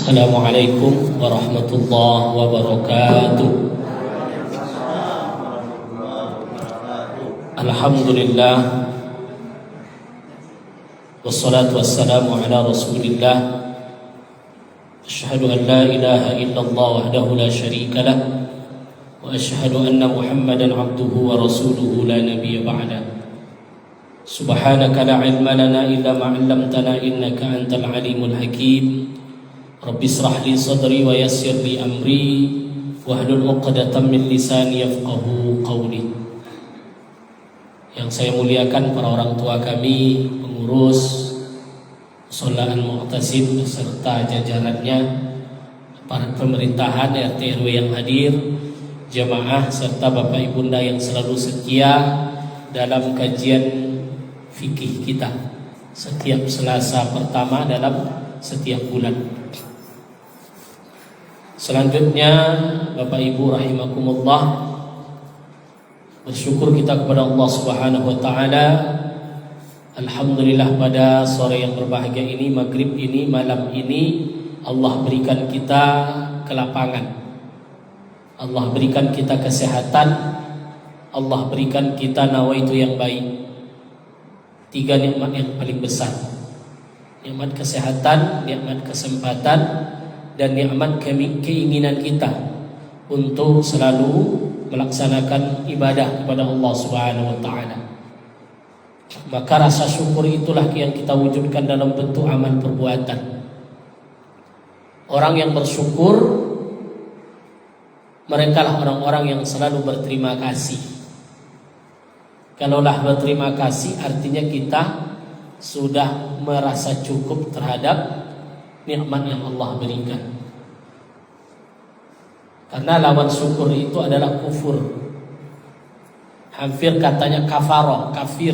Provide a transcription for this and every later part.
Assalamualaikum warahmatullahi wabarakatuh. Alhamdulillah, wassalatu wassalamu ala rasulillah. Asyhadu an la ilaha illallah wahdahu la syarika lah, wa asyhadu anna Muhammadan abduhu wa rasuluhu la nabiyya ba'da. Subhanaka la ilma lana illa ma 'allamtana innaka antal alimul hakim. Rabbi israh li sadri wa yassir li amri wahlul 'uqdatam min lisani yafqahu qawli. Yang saya muliakan para orang tua kami, pengurus Shalaan Mu'tasim beserta jajarannya, para pemerintahan RT RW yang hadir, jamaah serta Bapak Ibunda yang selalu setia dalam kajian fikih kita setiap Selasa pertama dalam setiap bulan. Selanjutnya Bapak Ibu rahimakumullah, bersyukur kita kepada Allah Subhanahu wa taala. Alhamdulillah pada sore yang berbahagia ini, maghrib ini, malam ini, Allah berikan kita kelapangan, Allah berikan kita kesehatan, Allah berikan kita nawaitu yang baik. Tiga nikmat yang paling besar: nikmat kesehatan, nikmat kesempatan, dan nikmat keinginan kita untuk selalu melaksanakan ibadah kepada Allah Subhanahu wa taala. Maka rasa syukur itulah yang kita wujudkan dalam bentuk amal perbuatan. Orang yang bersyukur, mereka lah orang-orang yang selalu berterima kasih. Kalaulah berterima kasih, artinya kita sudah merasa cukup terhadap nikmat yang Allah berikan. Karena lawan syukur itu adalah kufur. Hampir katanya kafaro, kafir.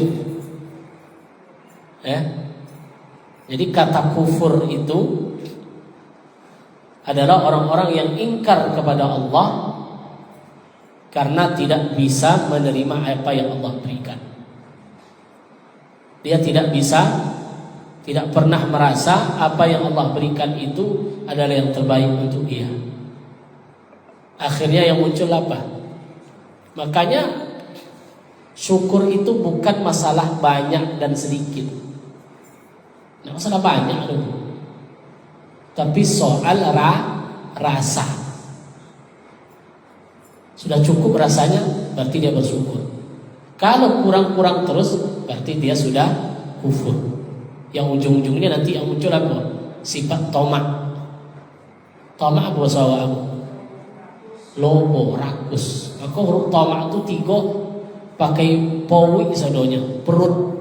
Jadi kata kufur itu adalah orang-orang yang ingkar kepada Allah karena tidak bisa menerima apa yang Allah berikan. Dia tidak bisa, tidak pernah merasa apa yang Allah berikan itu adalah yang terbaik untuk dia. Akhirnya yang muncul apa? Makanya syukur itu bukan masalah banyak dan sedikit. Nah, masalah banyak loh. Tapi soal rasa. Sudah cukup rasanya, berarti dia bersyukur. Kalau kurang-kurang terus, berarti dia sudah kufur. Yang ujung-ujungnya nanti yang muncul apa? Sifat tomak. Tomak apa bahasa Arab? Lobo, rakus. Maka huruf tomak itu tiga pakai powi sadonya, perut.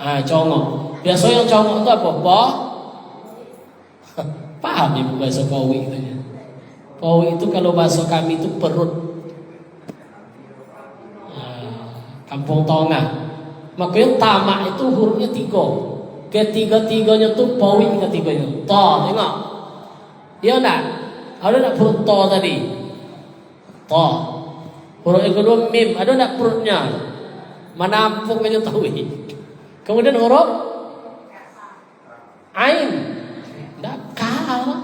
Congok. Biasa yang congok itu apa? Paham ibu bahasa powi itu? Powi itu kalau bahasa kami itu perut. Kampung Tongah. Makanya tamak itu hurufnya tiga. Ketiga-tiganya tuh powi ketiga-tiganya. To, tengok. Iya nak? Ada nak perut to tadi? To. Huruf yang kedua mim. Ada nak perutnya? Menampung menyetahui. Kemudian huruf ain. Tidak kalah.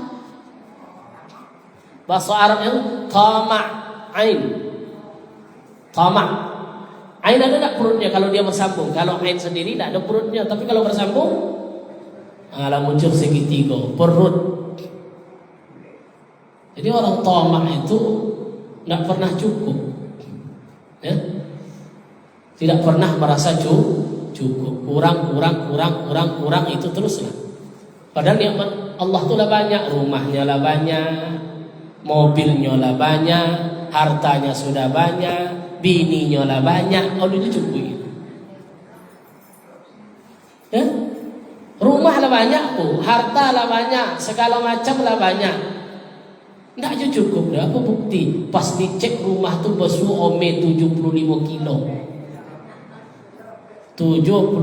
Bahasa Arab yang tamak ain. Tamak. Ain ada tak perutnya kalau dia bersambung? Kalau ain sendiri tak ada perutnya, tapi kalau bersambung, lah muncul segitiga perut. Jadi orang tamak itu tak pernah cukup, ya? Tidak pernah merasa cukup. Kurang itu teruslah. Padahal nikmat Allah tu lah banyak, rumahnya lah banyak, mobilnya lah banyak, hartanya sudah banyak, bininya lah banyak, Allah itu cukup. Ya? Rumah lah banyak tuh, harta lah banyak, segala macam lah banyak. Tidak aja cukup. Apa bukti? Pas dicek rumah tuh besu ome 75 kilo. 75.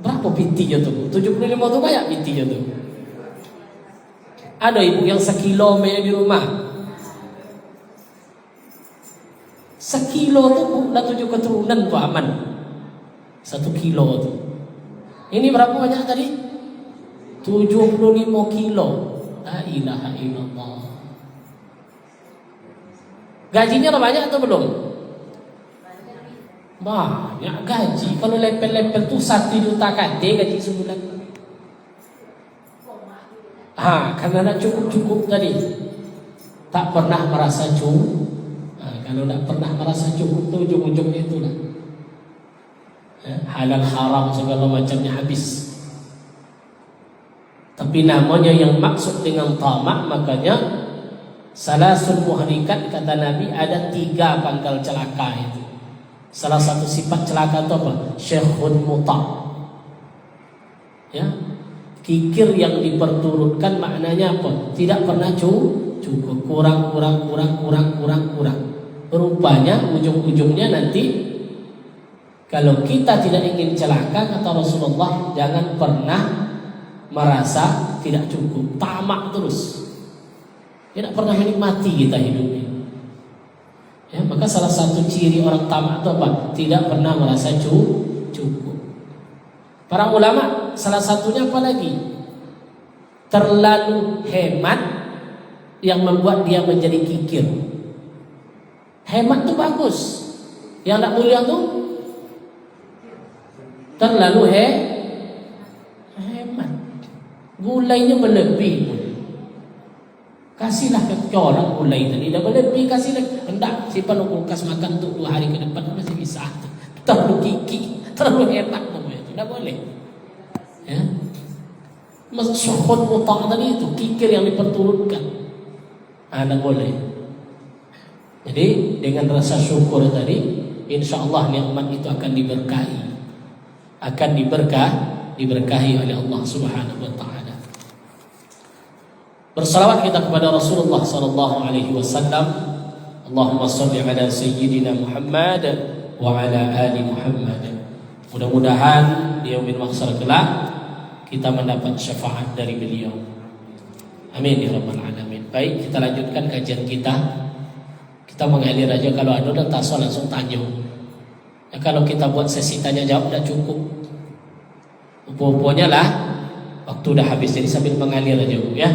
Berapa pitinya tuh? 75 tuh banyak pitinya tuh. Ada ibu yang sekilo di rumah. Sekilo tuh nak 7 keturunan tuh aman. 1 kilo tuh. Ini berapa banyak tadi? 75 kilo. La ilaha illallah. Gajinya udah banyak atau belum? Banyak gaji. Kalau lepel-lepel tuh 1 juta KD gaji sebulan. Karena tidak cukup-cukup tadi. Tak pernah merasa cukup. Kalau tidak pernah merasa cukup tuh ujung-ujungnya itulah. Halal haram segala macamnya habis. Tapi namanya yang maksud dengan tamak, makanya salasul muhlikat kata Nabi, ada 3 pangkal celaka itu. Salah satu sifat celaka itu apa? Syekhun muta'. Ya, kikir yang diperturutkan maknanya apa? Tidak pernah cukup, kurang. Rupanya ujung-ujungnya nanti kalau kita tidak ingin celaka, kata Rasulullah, jangan pernah merasa tidak cukup, tamak terus. Tidak pernah menikmati kita hidupnya. Ya, maka salah satu ciri orang tamak itu apa? Tidak pernah merasa cukup. Para ulama salah satunya apa lagi? Terlalu hemat yang membuat dia menjadi kikir. Hemat itu bagus. Yang tak mulia itu terlalu hemat. Gulainya berlebih. Kasihlah ke orang gulai tadi. Dah berlebih kasih lagi. Hendak simpan kulkas makan untuk 2 hari ke depan masih bisa. Terlalu kiki, terlalu hemat namanya itu. Tidak boleh. Ya. Maksud syuhud muta' tadi itu kikir yang diperturutkan. Tidak boleh. Jadi dengan rasa syukur tadi, insya Allah nikmat itu akan diberkahi, akan diberkahi oleh Allah Subhanahu Wa Taala. Bersalawat kita kepada Rasulullah Sallallahu Alaihi Wasallam. Allahumma salli ala Sayyidina Muhammad wa ala ali Muhammad. Mudah-mudahan di yaumil mahsyar kelak kita mendapat syafaat dari beliau. Amin ya rabbal alamin. Baik, kita lanjutkan kajian kita. Kita mengalir aja, kalau ada dan tasawuf langsung tanya. Ya, kalau kita buat sesi tanya jawab tidak cukup. Upo-uponya lah waktu udah habis, jadi sambil mengalir aja ya.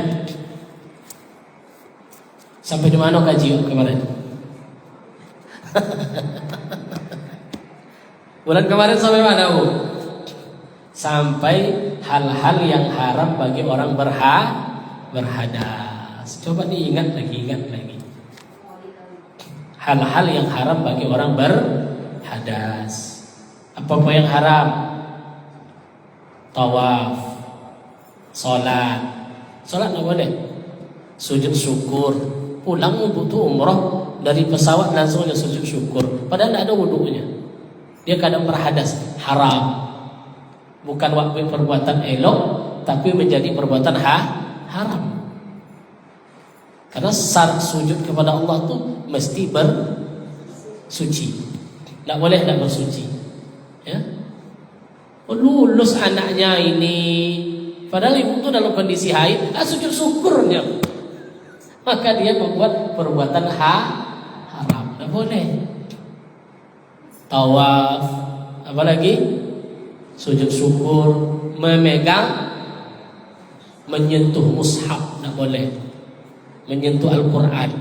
Sampai di mana kaji kemarin? Bulan kemarin sampai mana Bu? Sampai hal-hal yang haram bagi orang berhadas. Coba diingat lagi, hal-hal yang haram bagi orang berhadas. Apa-apa yang haram? Tawaf, Salat nggak boleh. Sujud syukur, pulang butuh umrah dari pesawat langsung aja sujud syukur, padahal tidak ada wudunya. Dia kadang berhadas, haram. Bukan waktu perbuatan elok, tapi menjadi perbuatan haram. Karena syarat sujud kepada Allah itu mesti bersuci. Tak boleh tak bersuci. Ya. Lulus anaknya ini, padahal ibu itu dalam kondisi haid, sujud syukurnya. Maka dia membuat perbuatan haram. Tak boleh. Tawaf, apalagi sujud syukur, memegang, menyentuh mushaf, tak boleh. Menyentuh Al-Quran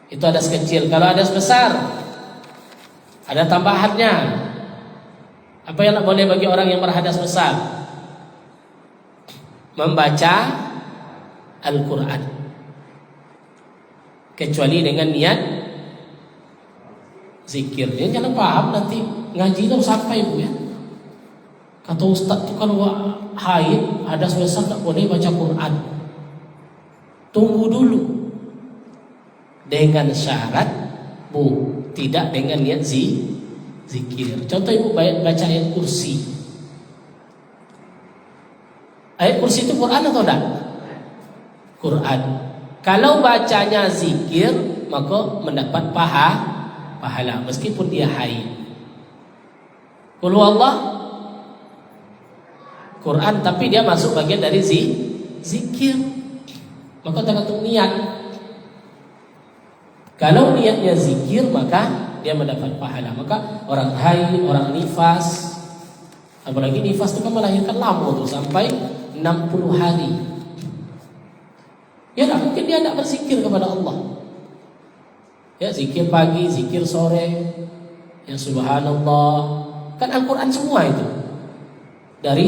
itu hadas kecil. Kalau hadas besar ada tambahannya. Apa yang tak boleh bagi orang yang berhadas besar? Membaca Al-Quran kecuali dengan niat zikir. Dia jangan paham nanti ngaji itu sampai Bu ya. Kata Ustaz itu kalau haid hadas besar tak boleh baca Quran. Tunggu dulu. Dengan syarat Bu, tidak dengan niat zikir. Contoh Ibu baca ayat kursi. Ayat kursi itu Quran atau tidak? Quran. Kalau bacanya zikir, maka mendapat pahala meskipun dia haid. Qul huwallah Quran, tapi dia masuk bagian dari zikir. Maka tergantung niat. Kalau niatnya zikir, maka dia mendapat pahala. Maka orang haid, orang nifas, Apalagi nifas itu kan melahirkan lama tuh sampai 60 hari. Ya tidak mungkin dia tidak berzikir kepada Allah. Ya zikir pagi, zikir sore, ya subhanallah. Kan Al-Quran semua itu. Dari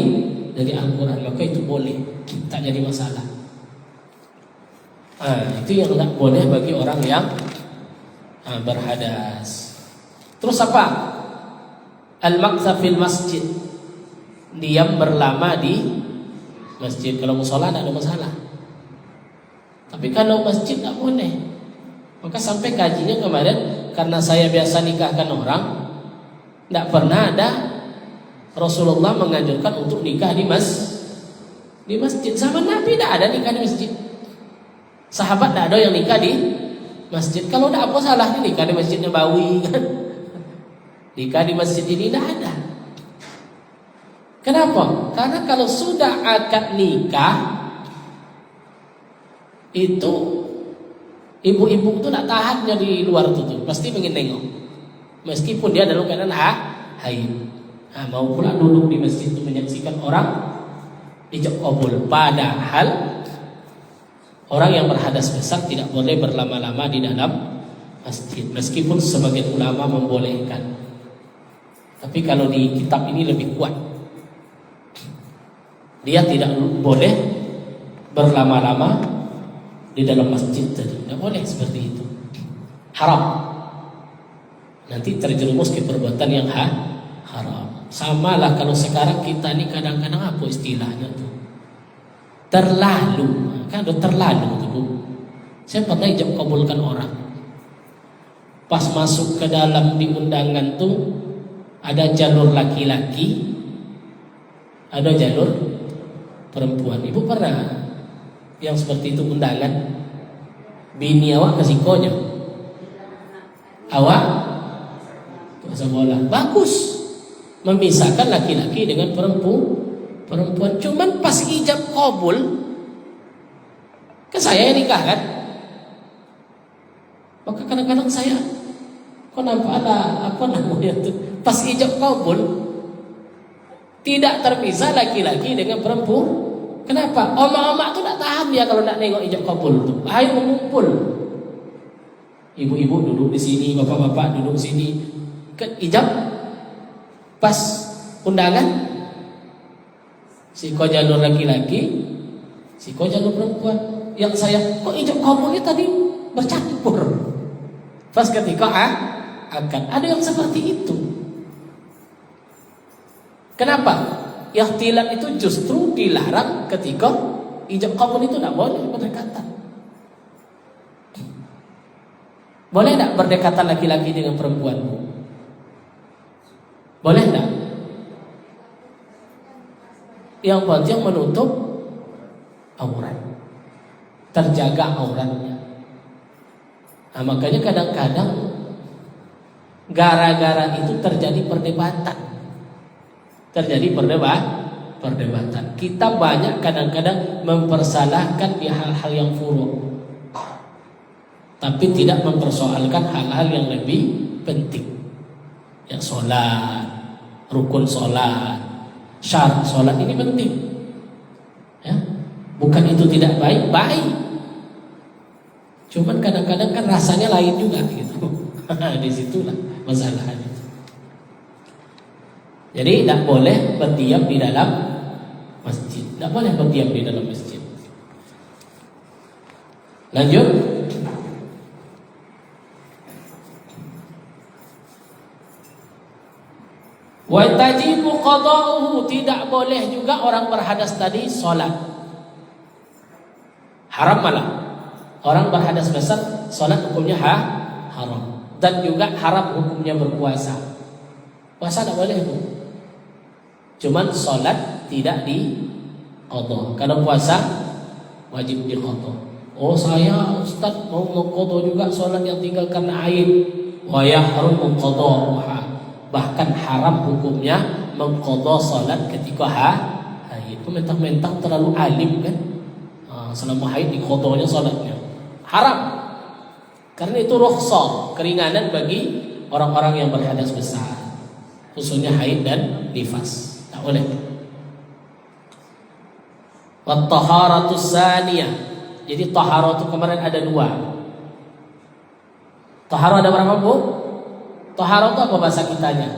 Al-Quran, maka itu boleh, tak jadi masalah. Itu yang tidak boleh bagi orang yang berhadas. Terus apa? Al-maqsa fil masjid, diam berlama di masjid. Kalau musola tidak ada masalah, tapi kalau masjid tidak boleh. Maka sampai kajinya kemarin, karena saya biasa nikahkan orang, tidak pernah ada Rasulullah menganjurkan untuk nikah di masjid. Zaman Nabi tidak ada nikah di masjid. Sahabat tidak ada yang nikah di masjid. Kalau tidak apa salahnya nikah di Masjid Nabawi kan? Nikah di masjid ini tidak ada. Kenapa? Karena kalau sudah akad nikah, itu ibu-ibu itu tidak tahannya di luar tuh, pasti ingin nengok. Meskipun dia dalam keadaan haid. Mau pula duduk di masjid itu menyaksikan orang ijab qabul. Padahal orang yang berhadas besar tidak boleh berlama-lama di dalam masjid, meskipun sebagian ulama membolehkan. Tapi kalau di kitab ini lebih kuat, dia tidak boleh berlama-lama di dalam masjid tadi. Tidak boleh seperti itu. Haram. Nanti terjerumus ke perbuatan yang haram. Sama lah kalau sekarang kita ini kadang-kadang apa istilahnya tuh? Terlalu. Kan udah terlalu tuh. Saya pernah ijab kabulkan orang. Pas masuk ke dalam di undangan tuh ada jalur laki-laki, ada jalur perempuan. Ibu pernah yang seperti itu undangan? Bini awak kasih konya, awak puasa bola. Bagus, memisahkan laki-laki dengan perempuan. Cuman pas ijab kabul ke saya yang nikah kan, maka kadang-kadang saya kok nampak ada apa namanya tuh, pas ijab kabul tidak terpisah laki-laki dengan perempuan. Kenapa? Oma-oma tuh tidak tahan dia kalau tidak nengok ijab kabul tuh. Ayo mengumpul, ibu-ibu duduk di sini, bapak-bapak duduk di sini. Ke ijab pas undangan, si ko jalur laki-laki, si ko jalur perempuan. Yang saya kok ijab kabulnya tadi bercampur. Pas ketika akan ada yang seperti itu. Kenapa? Ikhtilat itu justru dilarang ketika ijab kabul itu tidak boleh berdekatan. Boleh tidak berdekatan laki-laki dengan perempuan? Boleh tidak? Yang penting menutup aurat, terjaga auratnya. Makanya kadang-kadang gara-gara itu terjadi perdebatan. Kita banyak kadang-kadang mempersalahkan di hal-hal yang furu', tapi tidak mempersoalkan hal-hal yang lebih penting. Ya, sholat, rukun sholat, syarat sholat ini penting. Ya, bukan itu tidak baik. Cuman kadang-kadang kan rasanya lain juga gitu. Di situlah masalahnya. Jadi tidak boleh berdiam di dalam masjid. Tidak boleh berdiam di dalam masjid. Lanjut. Wa tajibu qada'uhu, tidak boleh juga orang berhadas tadi sholat. Haram malah. Orang berhadas besar sholat hukumnya haram. Dan juga haram hukumnya berpuasa. Puasa tidak boleh bu. Cuman sholat tidak diqadha. Kalau puasa wajib diqadha. Oh saya Ustaz mau qadha juga sholat yang tinggal karena haid. Wa yahrum qadha. Bahkan haram hukumnya mengqadha sholat ketika haid. Itu mentang-mentang terlalu alim kan. Selama haid diqadhanya sholatnya. Haram. Karena itu rukhsah, keringanan bagi orang-orang yang berhadas besar, khususnya haid dan nifas. tak boleh. Wat taharatus saniyah. Jadi taharah itu kemarin ada dua. Taharah ada berapa, Bu? Taharah itu apa bahasa kitanya?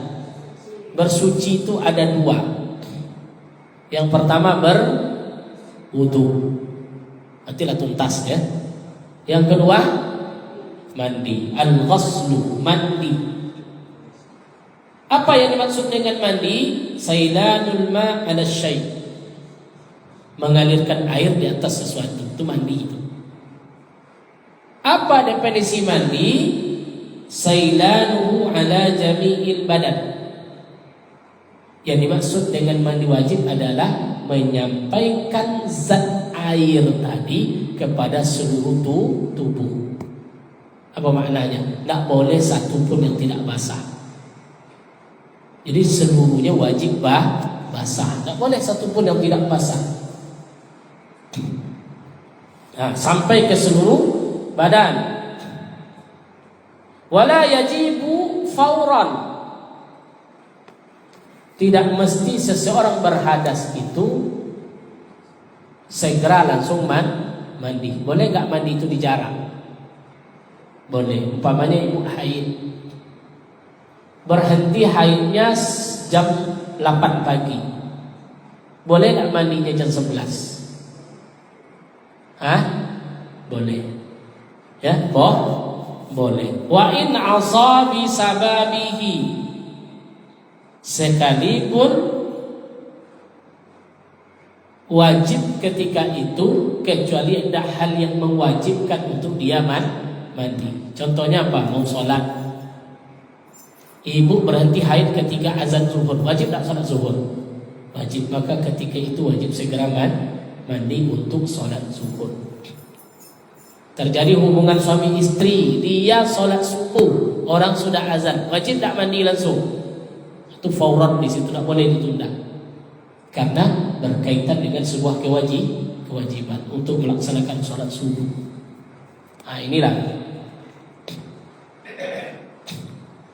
Bersuci itu ada dua. Yang pertama berwudu, artinya tuntas ya. Yang kedua mandi, al-ghuslu, mandi. Apa yang dimaksud dengan mandi? Sailanul ma' 'ala syai', mengalirkan air di atas sesuatu, itu mandi itu. Apa definisi mandi? Sailanuhu 'ala jami'il badan. Yang dimaksud dengan mandi wajib adalah menyampaikan zat air tadi kepada seluruh tubuh. Apa maknanya? Tidak boleh satu pun yang tidak basah. Jadi seluruhnya wajib basah. Tidak boleh satu pun yang tidak basah. Nah, sampai ke seluruh badan. Wala yajibu fauran. Tidak mesti seseorang berhadas itu segera langsung mandi. Boleh nggak mandi itu dijarang? Boleh. Umpamanya ibu haid, berhenti haidnya jam 8 pagi. Boleh nggak mandinya jam 11? Boleh. Ya, boleh. Wa in asabi sababihi, sekalipun wajib ketika itu, kecuali ada hal yang mewajibkan untuk dia mandi. Contohnya apa? Mau sholat, ibu berhenti haid ketika azan zuhur, wajib tak sholat zuhur? Wajib. Maka ketika itu wajib segera mandi untuk sholat zuhur. Terjadi hubungan suami istri, dia sholat subuh, orang sudah azan, wajib tak mandi langsung? Itu fauran, di situ tak boleh ditunda, karena berkaitan dengan sebuah kewajiban untuk melaksanakan sholat subuh. Nah, inilah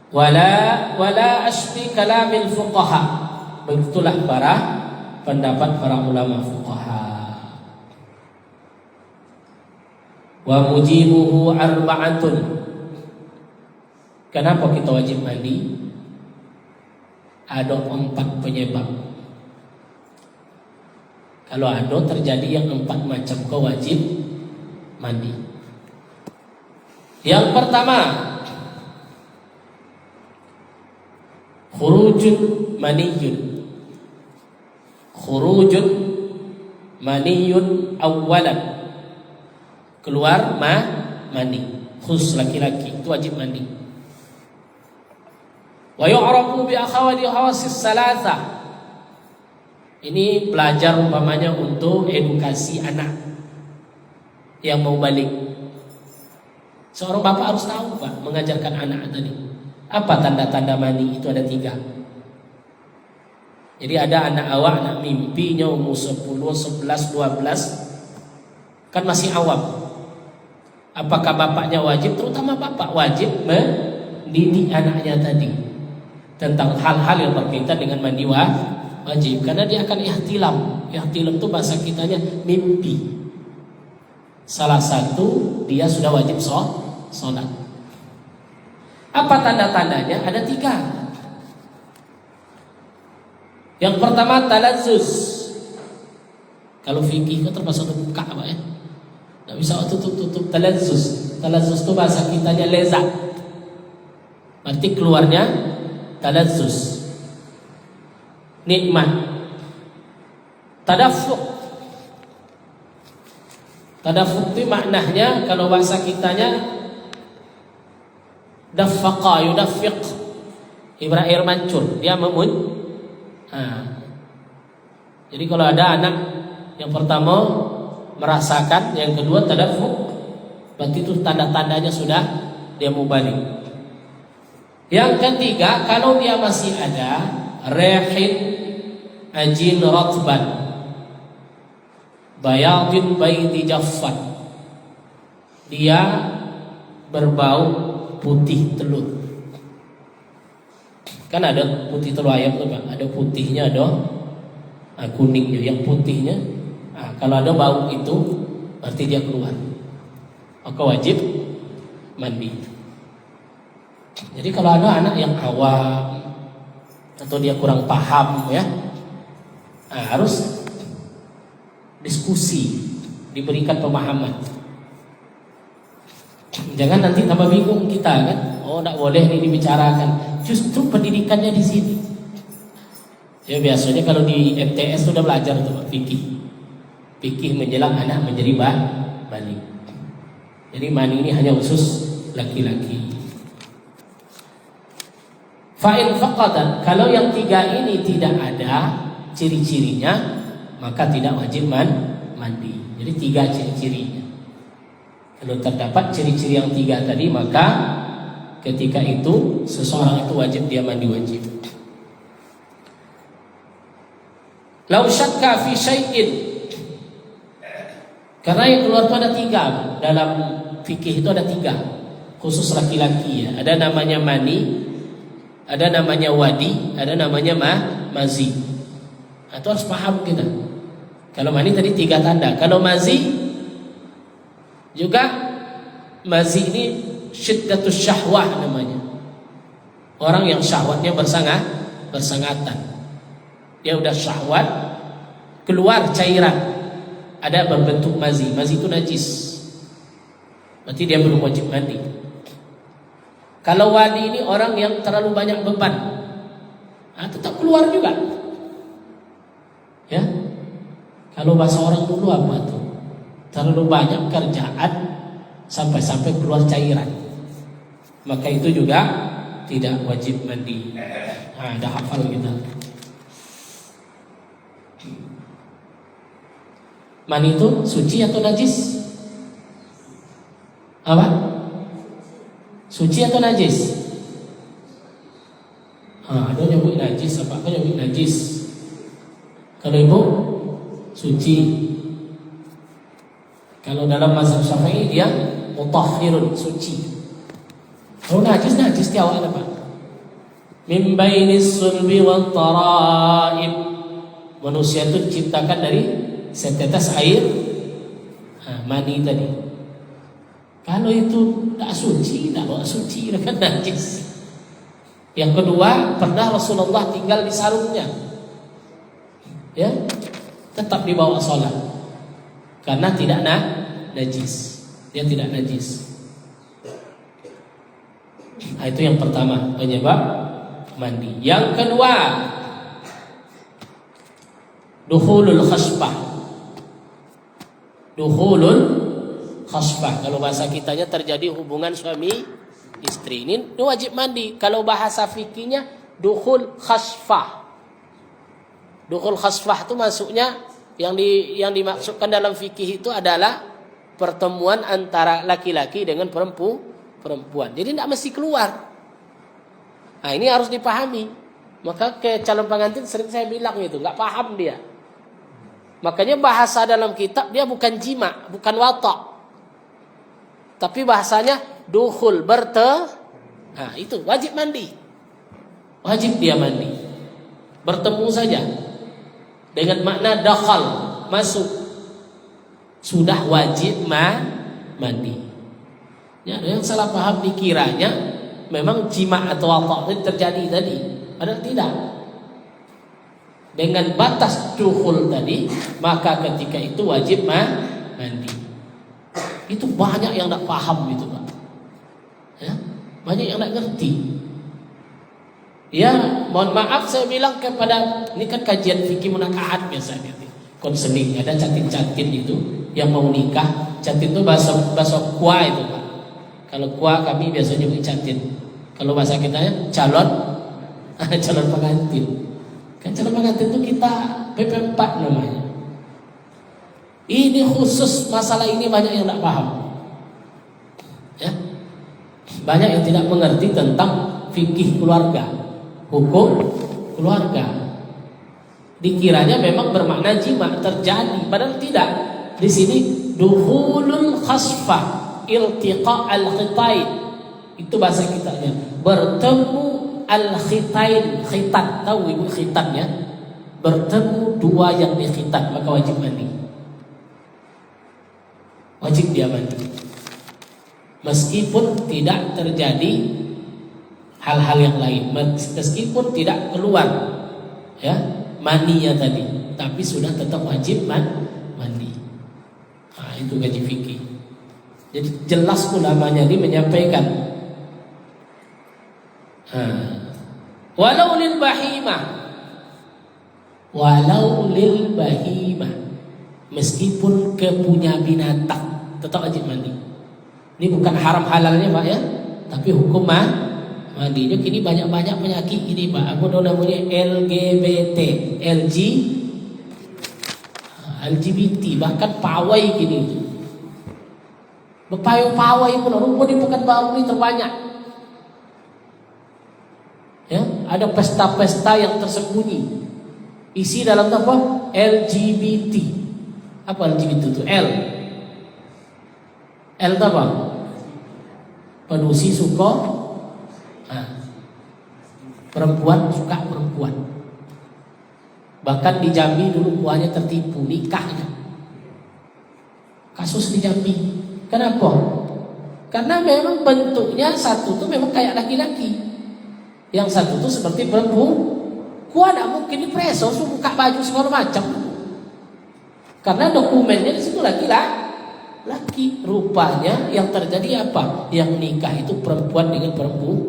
wala asbi kalamil fuqaha. Begitulah pendapat para ulama fuqaha. Wa mujibuhu arba'atun. Kenapa kita wajib mandi? Ada 4 penyebab. Kalau ada terjadi yang 4 macam, kau wajib mandi. Yang pertama, khurujun maniyun. Khurujun maniyun awalan. Keluar mandi. Khusus laki-laki itu wajib mandi. Wa yu'rafu bi akhawati hawasis salasa. Ini belajar umpamanya untuk edukasi anak yang mau balik. Seorang bapak harus tahu, Pak, mengajarkan anak tadi. Apa tanda-tanda mandi? Itu ada 3. Jadi ada anak awak, anak mimpinya umur 10, 11, 12, kan masih awam. Apakah bapaknya wajib? Terutama bapak wajib mendidik anaknya tadi tentang hal-hal yang berkaitan dengan mandi wajib, karena dia akan ihtilam. Ihtilam itu bahasa kitanya mimpi. Salah satu, dia sudah wajib sholat. Apa tanda-tandanya? Ada 3. Yang pertama talazzus. Kalau fikih itu termasuk buka apa ya? Tidak bisa tutup talazzus. Talazzus itu bahasa kitanya lezat. Berarti keluarnya talazzus, nikmat. Tadaffuq. Tadaffuq itu maknanya kalau bahasa kitanya daffaqa yudaffiq. Ibarat air mancur, dia jadi kalau ada anak yang pertama merasakan, yang kedua tadaffuq, berarti itu tanda-tandanya sudah dia mau balik. Yang ketiga, kalau dia masih ada rehin ajin ratban bayadin bayti jaffan, dia berbau putih telur. Kan ada putih telur ayam tuh, Pak. Ada putihnya, ada kuningnya, yang putihnya. Kalau ada bau itu berarti dia keluar, maka wajib mandi. Jadi kalau ada anak yang awam atau dia kurang paham ya, harus diskusi, diberikan pemahaman. Jangan nanti tambah bingung kita kan. Oh, tidak boleh ini dibicarakan. Justru pendidikannya di sini. Ya biasanya kalau di MTS sudah belajar tuh fikih. Fikih menjelang anak menjadi balik. Jadi mani ini hanya khusus laki-laki. Fa'in faqadan, kalau yang tiga ini tidak ada ciri-cirinya, maka tidak wajib mandi. Jadi tiga ciri-cirinya. Kalau terdapat ciri-ciri yang tiga tadi, maka ketika itu seseorang itu wajib dia mandi wajib. Lau syakka fi syai'in, karena yang keluar itu ada tiga. Dalam fikih itu ada tiga, khusus laki-laki ya. Ada namanya mani, ada namanya wadi, ada namanya mazi. Itu harus paham kita. Kalau mani tadi tiga tanda. Kalau mazi juga, mazi ini syiddatus syahwah namanya. Orang yang syahwatnya bersangatan. Dia udah syahwat, keluar cairan, ada berbentuk mazi. Mazi itu najis, berarti dia belum wajib mandi. Kalau wadi ini orang yang terlalu banyak beban, tetap keluar juga. Ya, kalau bahasa orang dulu apa tuh? Terlalu banyak kerjaan sampai keluar cairan, maka itu juga tidak wajib mandi. Ada hafal kita. Mani itu suci atau najis? Apa? Suci atau najis? Ada nyebut najis, apa kan nyebut najis? Kalau ibu suci. Kalau dalam mazhab Syafi'i dia mutahhirun, suci. Kalau najis dia awal apa? Min bainis sulbi wal tara'ib. Manusia itu diciptakan dari setetes air mani tadi. Kalau itu tak suci, kan najis. Yang kedua, pernah Rasulullah tinggal di sarungnya, ya, tetap dibawa sholat karena tidak najis. Dia tidak najis. Itu yang pertama, penyebab mandi. Yang kedua, dukhulul khasbah. Dukhulul khasbah, kalau bahasa kitanya terjadi hubungan suami istri, ini wajib mandi. Kalau bahasa fikihnya dukhul khasfah. Dukhul khasfah itu maksudnya yang dimaksudkan dalam fikih itu adalah pertemuan antara laki-laki dengan perempuan. Jadi tidak mesti keluar. Ini harus dipahami. Maka ke calon pengantin sering saya bilang itu, nggak paham dia. Makanya bahasa dalam kitab dia bukan jima, bukan watak, tapi bahasanya dukhul, itu wajib mandi. Wajib dia mandi. Bertemu saja dengan makna dakhal, masuk, sudah wajib mandi. Ya, ada yang salah paham dikiranya memang jima atau watak itu terjadi tadi, padahal tidak. Dengan batas dukhul tadi, maka ketika itu wajib mandi. Itu banyak yang tak paham itu, Pak. Ya, banyak yang tak ngerti. Ya, mohon maaf saya bilang kepada, ini kan kajian fikih munakahat biasanya. Konseling, ada cantik-cantik itu yang mau nikah. Cantik itu bahasa kuah itu, Pak. Kalau kuah kami biasanya nyebut cantik. Kalau bahasa kita ya calon pengantin. Kan calon pengantin itu kita PP4 namanya. Ini khusus masalah ini banyak yang tak paham. Ya. Banyak yang tidak mengerti tentang fikih keluarga, hukum keluarga. Dikiranya memang bermakna jima terjadi, padahal tidak. Di sini dukhulul khasfa, iltiqa al-khitain. Itu bahasa kitanya. Bertemu al-khitain, khitan, tahu ibu khitan ya? bertemu dua yang dikhitan, maka wajib mandi. Wajib dia mandi. Meskipun tidak terjadi hal-hal yang lain, meskipun tidak keluar ya maninya tadi, tapi sudah tetap wajib mandi. Nah, itu gaji fikih. Jadi jelas ulamanya ini menyampaikan walau lil bahimah, meskipun kepunya binatang tetap wajib mandi. Ini bukan haram halalnya Pak ya, tapi hukum mandinya. Kini banyak penyakit ini Pak. Aku tahu namanya LGBT, bahkan pawai gini. Pawai pun rupa di Pekanbaru ini terbanyak. Ya, ada pesta-pesta yang tersembunyi. Isi dalam apa? LGBT. Apa LGBT itu? L itu apa? Penusi suka perempuan, suka perempuan. Bahkan di Jambi dulu buahnya tertipu nikahnya. Kasus di Jambi. Kenapa? Karena memang bentuknya satu tuh memang kayak laki-laki, yang satu tuh seperti perempuan. Tidak mungkin dipreso, buka baju segala macam. Karena dokumennya di situ laki. Rupanya yang terjadi apa? Yang nikah itu perempuan dengan perempuan.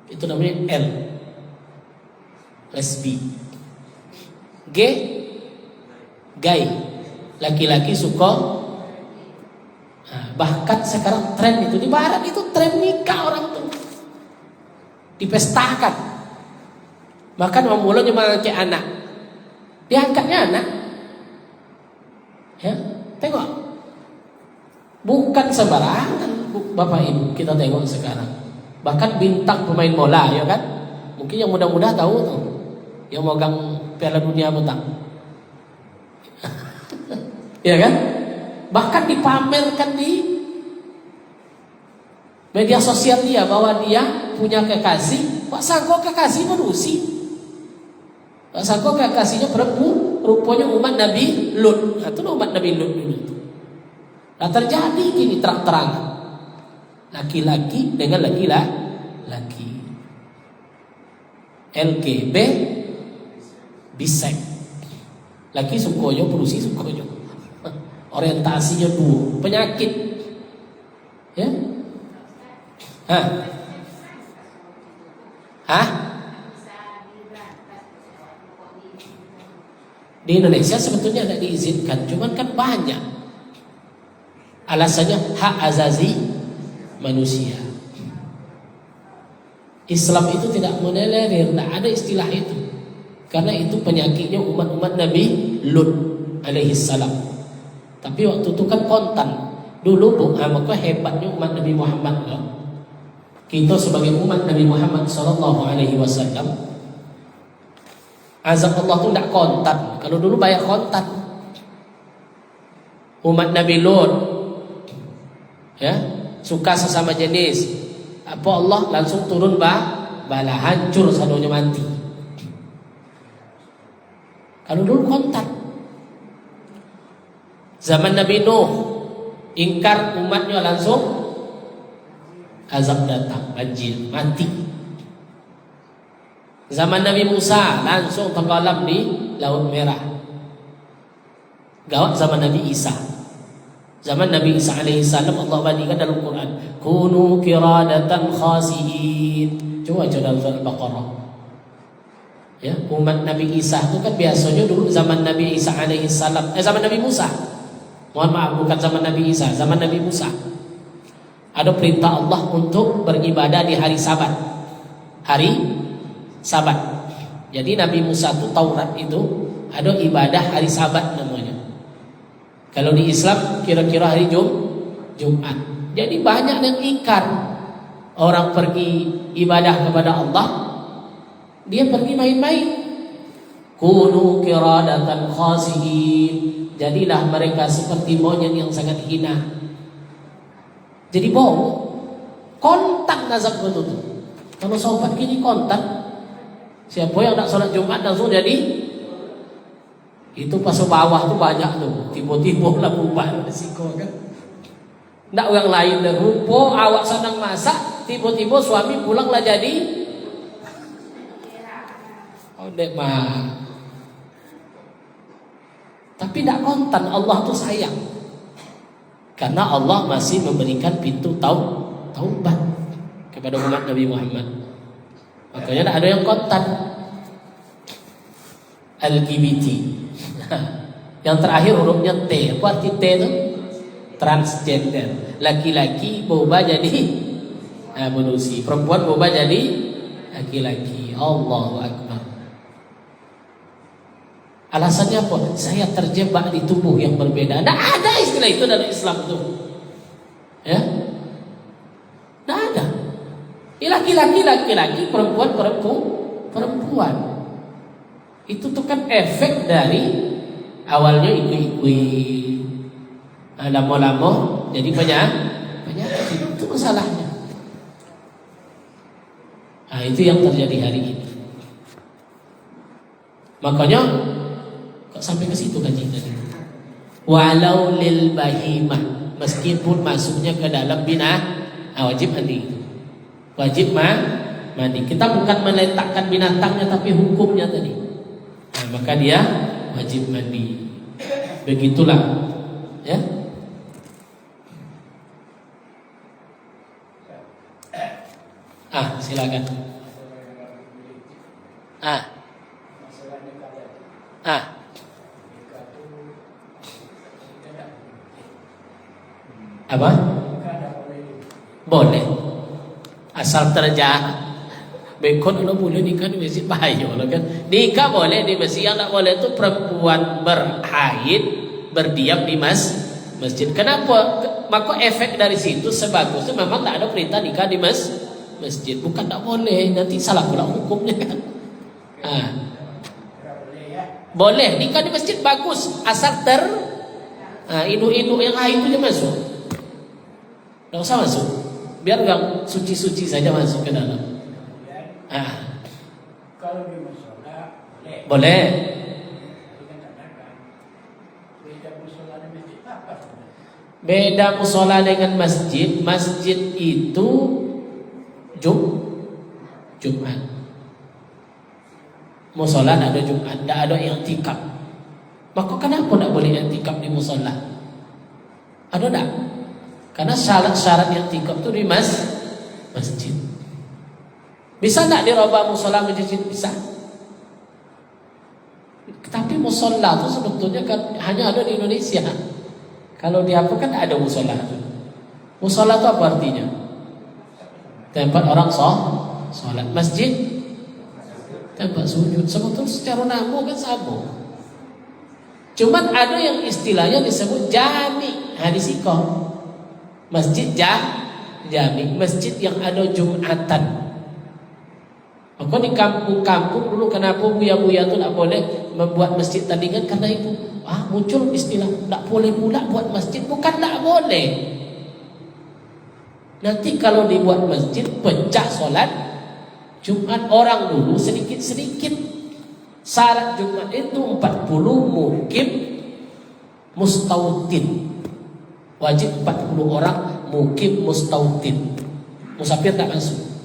Itu namanya L, lesbi. G, gay, laki-laki suka. Bahkan sekarang tren itu di barat itu tren nikah orang tuh dipestakan. Bahkan mulanya mengangkat anak, diangkatnya anak. Ya, tengok, bukan sembarangan Bapak Ibu. Kita tengok sekarang, bahkan bintang pemain bola ya kan. Mungkin yang muda-muda tahu tuh, yang megang Piala Dunia betang. Ya kan? Bahkan dipamerkan di media sosial dia bahwa dia punya kekasih. Pak sangko kekasih manusia. Pak sangko kekasihnya perempuan, rupanya umat Nabi Lut. Itu umat Nabi Lut dulu. Nah, terjadi gini terang-terangan, laki-laki dengan laki-laki. LGB bisek. Laki sukoyo, perusi sukoyo. Orientasinya dua, penyakit. Ya? Di Indonesia sebetulnya tidak diizinkan, cuman kan banyak. Alasannya hak azazi manusia. Islam itu tidak menelerir, tidak ada istilah itu. Karena itu penyakitnya umat-umat Nabi Lut alaihi salam. Tapi waktu itu kan kontan. Dulu maka hebatnya umat Nabi Muhammad loh. Kita sebagai umat Nabi Muhammad sallallahu alaihi wasallam, azab Allah itu tidak kontan. Kalau dulu banyak kontan. Umat Nabi Lut ya, suka sesama jenis. Apa Allah langsung turun bala hancur sadonya mati. Kalau dulu kontan. Zaman Nabi Nuh, ingkar umatnya langsung azab datang, banjir, mati. Zaman Nabi Musa langsung tenggelam di Laut Merah. Gawat zaman Nabi Isa. Zaman Nabi Isa alaihi salam Allah bandingkan dalam Quran, kunu qiradatan khasiin. Coba dalam surah Al-Baqarah. Ya, umat Nabi Isa itu kan biasanya dulu zaman Nabi Isa alaihi salam, zaman Nabi Musa. Mohon maaf, bukan zaman Nabi Isa, zaman Nabi Musa. Ada perintah Allah untuk beribadah di hari Sabat. Hari Sabat. Jadi Nabi Musa itu Taurat itu ada ibadah hari Sabat namanya. Kalau di Islam kira-kira hari Jumat. Jadi banyak yang ingkar. Orang pergi ibadah kepada Allah, dia pergi main-main. Kunu qiradatan khasiin. Jadilah mereka seperti monyet yang sangat hina. Jadi bohong. Kontak nazar betul. Kalau sobat gini kontak, Siapa yang tak sholat Jumat langsung jadi, itu pas bawah tuh banyak tuh, tiba-tiba lah bubar resiko kan. Nggak orang lain dah rupo, awak senang masak, tiba-tiba suami pulang lah jadi. Oh dek mah. Tapi tidak kontan, Allah tuh sayang. Karena Allah masih memberikan pintu taubat kepada umat Nabi Muhammad. Makanya tidak ada yang kontan. LGBT. Yang terakhir hurufnya T. Apa arti T itu? Transgender. Laki-laki berubah jadi manusia. Perempuan berubah jadi laki-laki. Allahu Akbar. Alasannya apa? Saya terjebak di tubuh yang berbeda. Tidak ada istilah itu dalam Islam itu. Ya? Tidak ada. Laki-laki, perempuan. Itu tuh kan efek dari awalnya ikut-ikut, lama-lama jadi banyak itu masalahnya. Nah, itu yang terjadi hari ini. Makanya kok sampai ke situ kaji tadi. Walau lil bahimah, meskipun masuknya ke dalam wajib mandi. Wajib mandi. Kita bukan meletakkan binatangnya tapi hukumnya tadi. Nah, maka dia wajib mandi. Begitulah, ya. Silakan. Apa? Boleh. Asal terjahat. Bekon lo boleh nikah di masjid bahaya lo kan. Nikah boleh di masjid, yang tak boleh itu perempuan berhaid berdiam di masjid. Kenapa? Maka efek dari situ sebagusnya memang tak ada perintah nikah di masjid. Bukan tak boleh, nanti salah pula hukumnya kan. Boleh nikah di masjid bagus, asal induk-induk yang haid itu dia masuk. Tak usah masuk. Biar yang suci-suci saja masuk ke dalam. Kalau di musola boleh. Beda musola dengan masjid. Masjid itu Jumat. Musola tidak ada Jumat, tidak ada i'tikaf. Maka kenapa tidak boleh i'tikaf di musola? Ada tak? Karena syarat-syarat i'tikaf itu di masjid. Bisa tak dirubah musola masjid? Bisa. Tapi musola itu sebetulnya kan hanya ada di Indonesia. Kalau di Afrika kan ada musola. Musola itu apa artinya? Tempat orang sholat. Masjid tempat sujud. Sebetulnya secara nama kan sama. Cuman ada yang istilahnya disebut jami. Hadis iqam. Masjid jami. Masjid yang ada Jumatan. Maka di kampung-kampung dulu kenapa buya-buya itu tak boleh membuat masjid tandingan? Karena itu muncul istilah tak boleh pula buat masjid. Bukan tak boleh. Nanti kalau dibuat masjid pecah solat Jumat orang dulu sedikit-sedikit. Syarat Jumat itu 40 mukim mustautin. Wajib 40 orang mukim mustautin. Musafir tak masuk.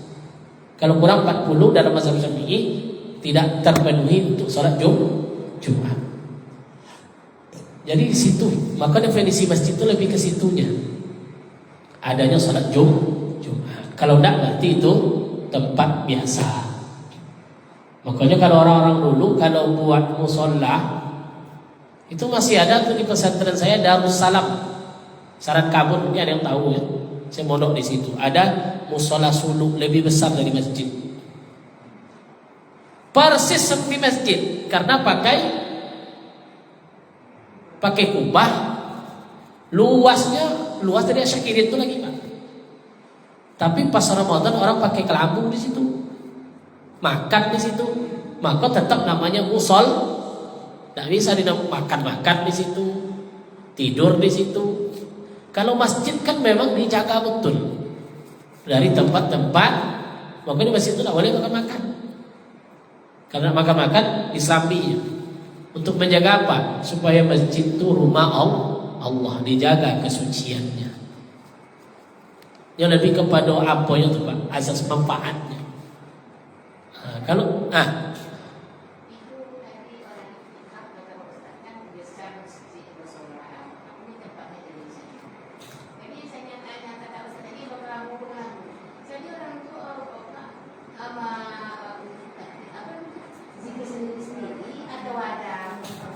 Kalau kurang 40 dalam mazhab Syafi'i tidak terpenuhi untuk sholat Jumat. Jadi di situ, maka definisi masjid itu lebih ke situnya. Adanya sholat Jumat. Kalau tidak berarti itu tempat biasa. Makanya kalau orang-orang dulu kalau buat musola itu masih ada tuh di pesantren saya Darussalam. Saran Kabun mungkin ada yang tahu ya. Saya mondok di situ. Ada musola suluk lebih besar dari masjid. Persis seperti masjid karena pakai kubah. Luas dari Asyakirin itu lagi Pak. Tapi pas Ramadan orang pakai kelambu di situ. Makan di situ. Maka tetap namanya musol. Tidak bisa makan di situ. Tidur di situ. Kalau masjid kan memang dijaga betul dari tempat-tempat. Makanya di masjid itu tidak boleh makan. Karena makan-makan diselambinya. Untuk menjaga apa? Supaya masjid itu rumah Allah, dijaga kesuciannya. Yang lebih kepada apa yang itu Pak? Asas manfaatnya. Kalau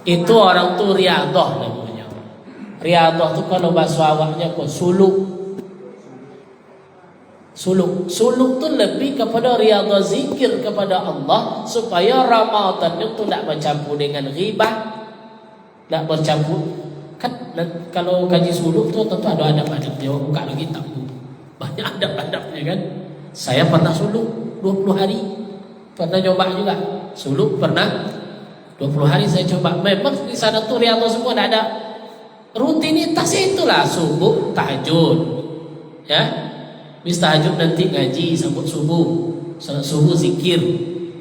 itu orang tuh riadah namanya. Riadah tuh kalau bahasa awaknya kok suluk. Suluk tuh lebih kepada riadah zikir kepada Allah supaya Ramadan itu tidak bercampur dengan ghibah, tidak bercampur. Kan kalau kaji suluk tuh tentu ada adab-adabnya. Buka lagi kitab banyak adab-adabnya kan. Saya pernah suluk 20 hari, pernah coba juga suluk pernah. 20 hari saya coba. Memang di sana tuh riadah semua ada rutinitas itulah subuh tahajud. Ya. Habis tahajud nanti ngaji sambut subuh. Salat subuh zikir.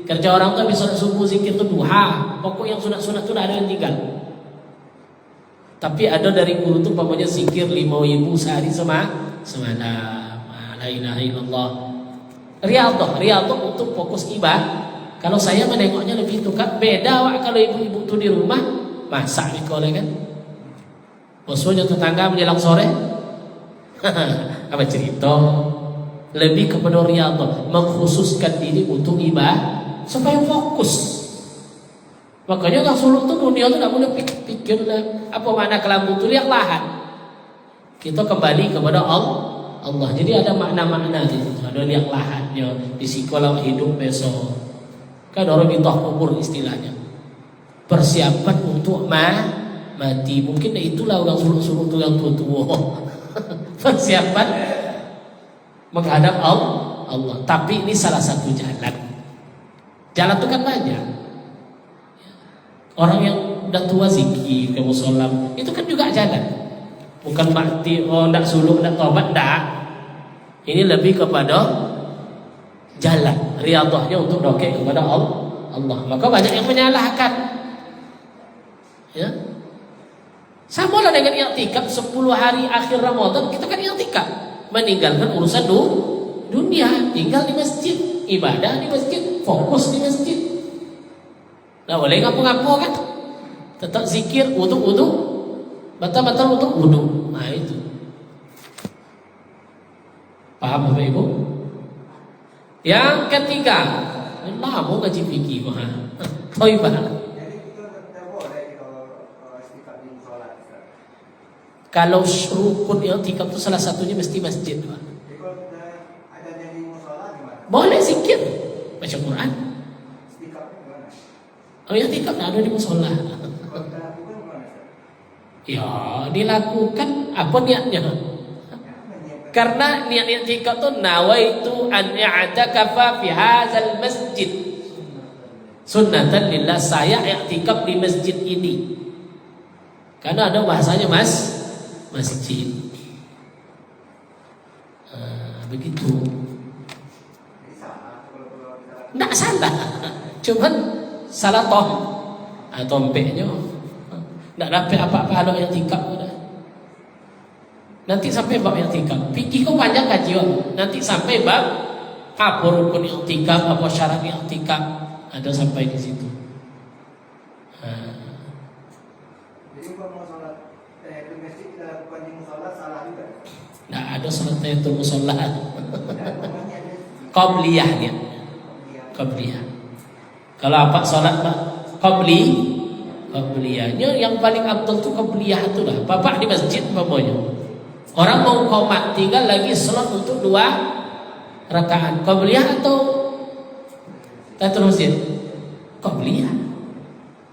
Kerja orang tuh habis salat subuh zikir tuh duha. Pokok yang sunat-sunat tuh ada yang tinggal. Tapi ada dari guru tuh pokoknya zikir 5.000 sehari semalam. La ilaha illallah. Riadah untuk fokus ibadah. Kalau saya menengoknya lebih itu kan beda Wak. Kalau ibu-ibu tuh di rumah masak nih kalau kan. Bosnya tetangga menjelang sore. Apa cerita? Lebih kepada riadah, mengkhususkan diri untuk ibadah supaya fokus. Makanya orang suluk tuh dunia tuh tidak boleh pikir apa makna kelambu tuh lihat lahan. Kita kembali kepada Allah. Jadi ada makna-makna gitu. Ada lihat lahannya di sekolah hidup besok. Kan orang ditah kubur istilahnya. Persiapan untuk mati. Mungkin itulah orang suluk-suluk itu yang tua-tua. Persiapan menghadap Allah. Tapi ini salah satu jalan. Jalan itu kan banyak. Orang yang udah tua zikir ke musola itu kan juga jalan. Bukan mati ndak suluk ndak tobat ndak. Ini lebih kepada jalan riadahnya untuk dokek kepada Allah. Maka banyak yang menyalahkan. Ya. Sama lah dengan i'tikaf 10 hari akhir Ramadan kita kan i'tikaf, meninggalkan urusan dunia, tinggal di masjid, ibadah di masjid, fokus di masjid. Nah, boleh ngapu-ngapu kan? Tetap zikir, wudu, batal untuk wudu. Nah itu. Paham Bapak Ibu? Yang ketiga, lama ngaji fikih mah. Thaibah. Kalau rukun i'tikaf itu salah satunya mesti masjid, Pak. Boleh zikir, baca Quran. Oh, i'tikaf ada di musola. Ya, dilakukan apa niatnya? Karena niat i'tikaf itu nawaitu an i'takafa fi hadzal masjid. Sunnatan lillah, saya i'tikaf di masjid ini. Karena ada bahasanya masjid. Begitu. Tidak salah. Cuman salah tompeknya. Tidak dapat apa-apa ada i'tikaf. Nanti sampai bab i'tikaf. Fikih kok panjang kajian. Nanti sampai bab apa rukun i'tikaf, apa syarat i'tikaf. Ada sampai di situ. Jadi kalau mau sholat di masjid kita lakukan di musola salah juga. Nggak ada sholat tahiyatul musola. Qabliyah dia. Qabliyah. Kalau apa sholat Pak? Qabliyahnya yang paling abdul itu qabliyah itu lah. Bapak di masjid pokoknya. Orang mau qomat tinggal lagi sholat untuk 2 rakaat. Qabliyah atau tahiyatul masjid? Qabliyah.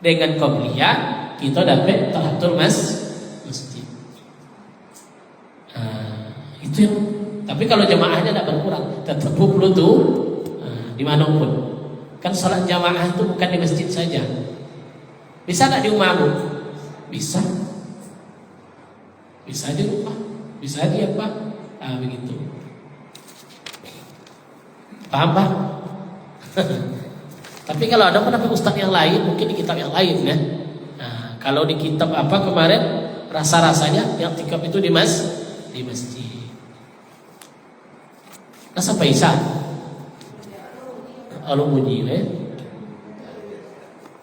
Dengan qabliyah kita dapat tahiyatul masjid. Itu yang. Tapi kalau jamaahnya tidak berkurang, tetap 20 tuh dimanapun. Kan salat jamaah itu bukan di masjid saja. Bisa nggak di rumahmu? Bisa. Bisa di rumah. Bisa di apa? Begitu. Paham Pak? Tapi kalau ada pendapat ustaz yang lain, mungkin di kitab yang lain ya. Nah, kalau di kitab apa kemarin rasa-rasanya yang tikap itu di masjid. Rasa Faisal. Alumni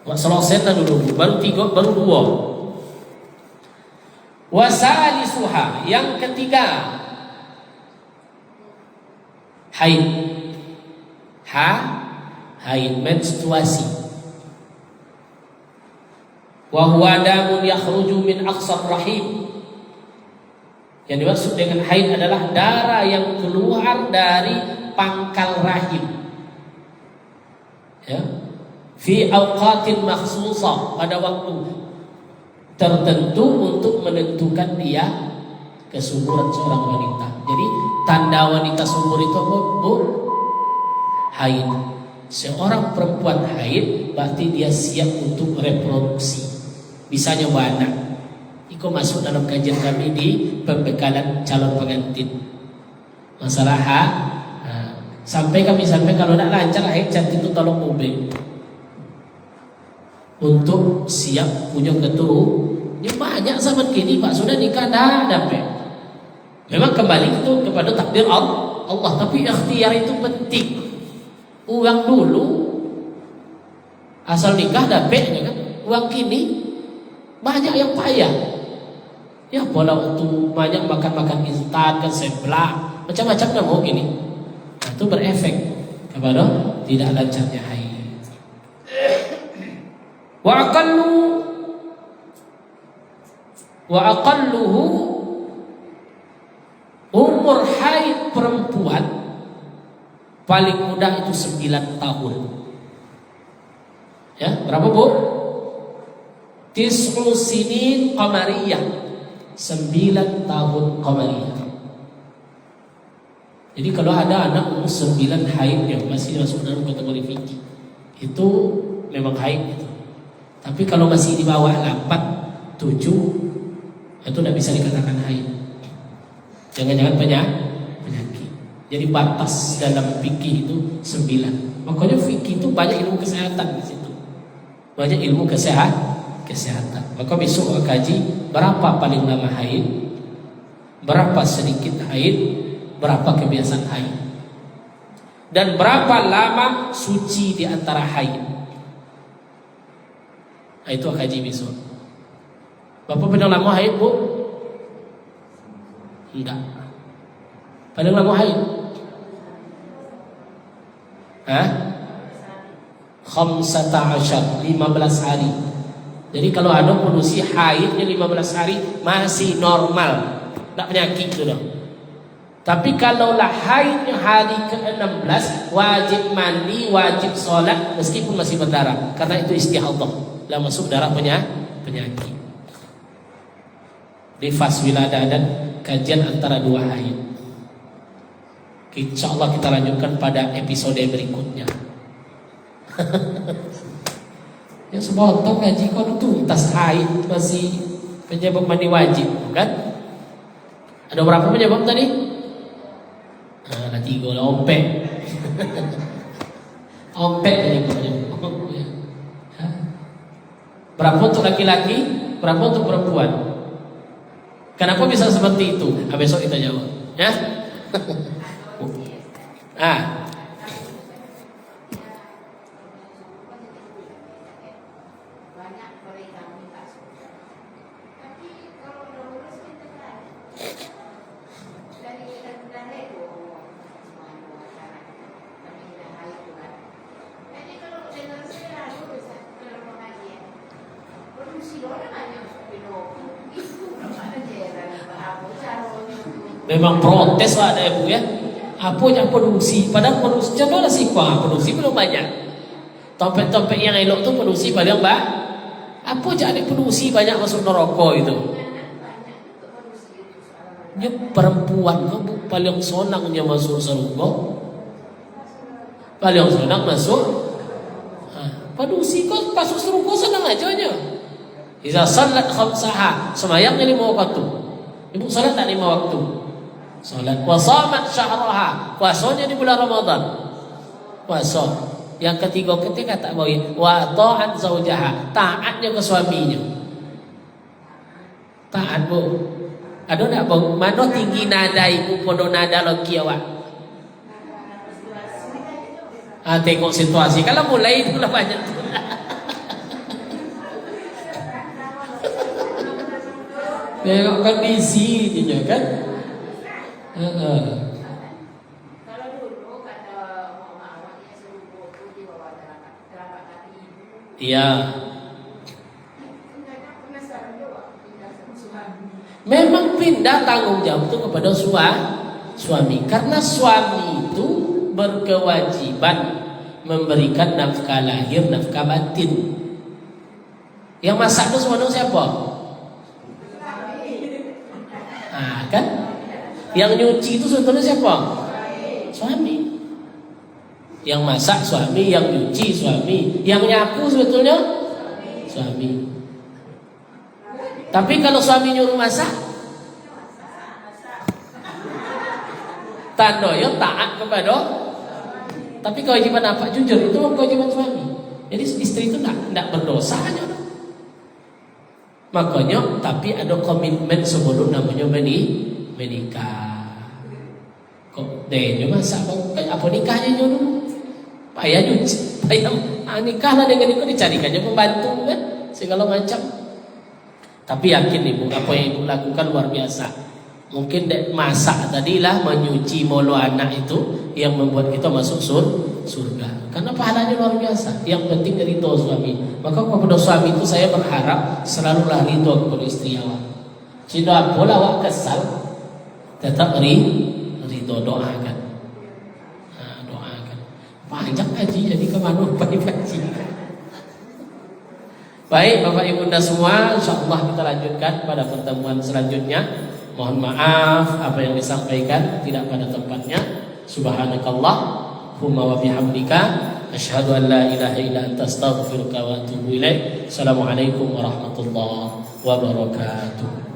selesai dulu, baru 2. Wasalisuha, yang ketiga haid. Haid menstruasi. Wa huwa damun yakhruju min aqsar rahim. Yang dimaksud dengan haid adalah darah yang keluar dari pangkal rahim. Ya. Fi awqatin makhsusah, pada waktu tertentu untuk menentukan dia kesuburan seorang wanita. Jadi tanda wanita subur itu apa, Bu? Haid. Seorang perempuan haid berarti dia siap untuk reproduksi, bisa nyoba anak. Itu masuk dalam kajian kami di pembekalan calon pengantin. Masalah sampai kalau tidak lancar haid cantik itu tolong mobil untuk siap punya keturunan. Ini banyak zaman kini Pak sudah nikah dah dapat. Memang kembali itu kepada takdir Allah, tapi ikhtiar itu penting. Uang dulu asal nikah dapat ya kan. Uang kini banyak yang payah. Ya pola untuk banyak makan instan kan sebelah macam-macam kan mau gini. Nah, itu berefek kepada tidak lancarnya haid. Wa aqalluhu umur haid perempuan paling mudah itu 9 tahun. Ya, berapa Bu? 9 sinin qamariyah. 9 tahun qamariyah. Jadi kalau ada anak umur 9 haid yang masih masuk dalam kategori fikih, itu memang haid itu. Tapi kalau masih di bawah 8, 7, itu tidak bisa dikatakan haid. Jangan-jangan penyakit. Jadi batas dalam fikih itu 9. Makanya fikih itu banyak ilmu kesehatan di situ. Banyak ilmu kesehatan. Maka besok kaji berapa paling lama haid, berapa sedikit haid, berapa kebiasaan haid, dan berapa lama suci di antara haid. Nah, itu kaji besok. Bapak pernah lama haid, Bu? Enggak. Paling lama haid? 15 hari. Jadi kalau ada kondisi haidnya 15 hari masih normal, tidak penyakit sudah. Tapi kalaulah haidnya hari ke-16 wajib mandi, wajib sholat meskipun masih berdarah, karena itu istihadah, lah masuk darah penyakit. Nifas, wiladah dan kajian antara 2 haid. Insyaallah kita lanjutkan pada episode berikutnya. Ya sebotong ngaji kau tuntas haid masih penyebab mandi wajib, kan? Ada berapa penyebab tadi? Nah, 3 lah ompek. Ompek penyebabnya. Berapa untuk laki-laki, berapa untuk perempuan? Kenapa bisa seperti itu? Nah, besok kita jawab, ya. Memang protes lah ada ibu ya. Apa yang produksi? Padahal produksi adalah sifat produksi belum banyak. Topik-topik yang elok tu produksi paling banyak. Apa jadi produksi banyak masuk neraka itu? Dia perempuan kamu paling senangnya masuk surga. Paling senang masuk. Produksi kau masuk surga senang aja nya. Iza salat khamsaha, semayangnya 5 waktu. Ibu salat tak 5 waktu? Salat. Wa shamat syahraha, puasanya di bulan Ramadan. Puasa. Yang ketiga ketika tak bawi wa ta'at zaujaha, taatnya ke suaminya. Taat bu. Ada nak bang? Mana tinggi nada ibu podo nada lagi awak? Tengok situasi. Kalau mulai itu lah banyak tu. Tengok kondisi dia kan. Kalau dulu kata mama awaknya suruh bodoh di bawah telapak kaki ibu. Iya. Penasaran juga pindah sama suami. Memang pindah tanggung jawab itu kepada suami. Karena suami itu berkewajiban memberikan nafkah lahir, nafkah batin. Yang masak itu sebenarnya siapa? Kan? Yang nyuci itu sebetulnya siapa? Suami. Yang masak suami, yang nyuci suami, yang nyapu sebetulnya suami. Tapi kalau suami nyuruh masak, tandanya taat kepada. Tapi kewajiban apa? Jujur itu kewajiban suami. Jadi istri itu tidak berdosa aja. Makanya tapi ada komitmen sebelum namanya menikah. Kok dia masak apa nikahnya dulu? Payah nyuci, payah nikahlah dengan itu dicarikannya pembantu kan, segala macam. Tapi yakin ibu apa yang ibu lakukan luar biasa. Mungkin masak tadilah menyuci molo anak itu yang membuat kita masuk surga. Karena pahalanya luar biasa. Yang penting ridho suami. Maka kepada suami itu saya berharap selalulah ridho kepada istri awak. Jika apalah awak kesal, tetap ridho, doakan. Doakan. Panjang haji jadi kemana pagi-pagi. Baik Bapak Ibu dan semua, insyaallah kita lanjutkan pada pertemuan selanjutnya. Mohon maaf apa yang disampaikan tidak pada tempatnya. Subhanakallahumma wa bihamdika asyhadu an la ilaha illa anta astaghfiruka wa atubu ilaik. Assalamualaikum warahmatullahi wabarakatuh.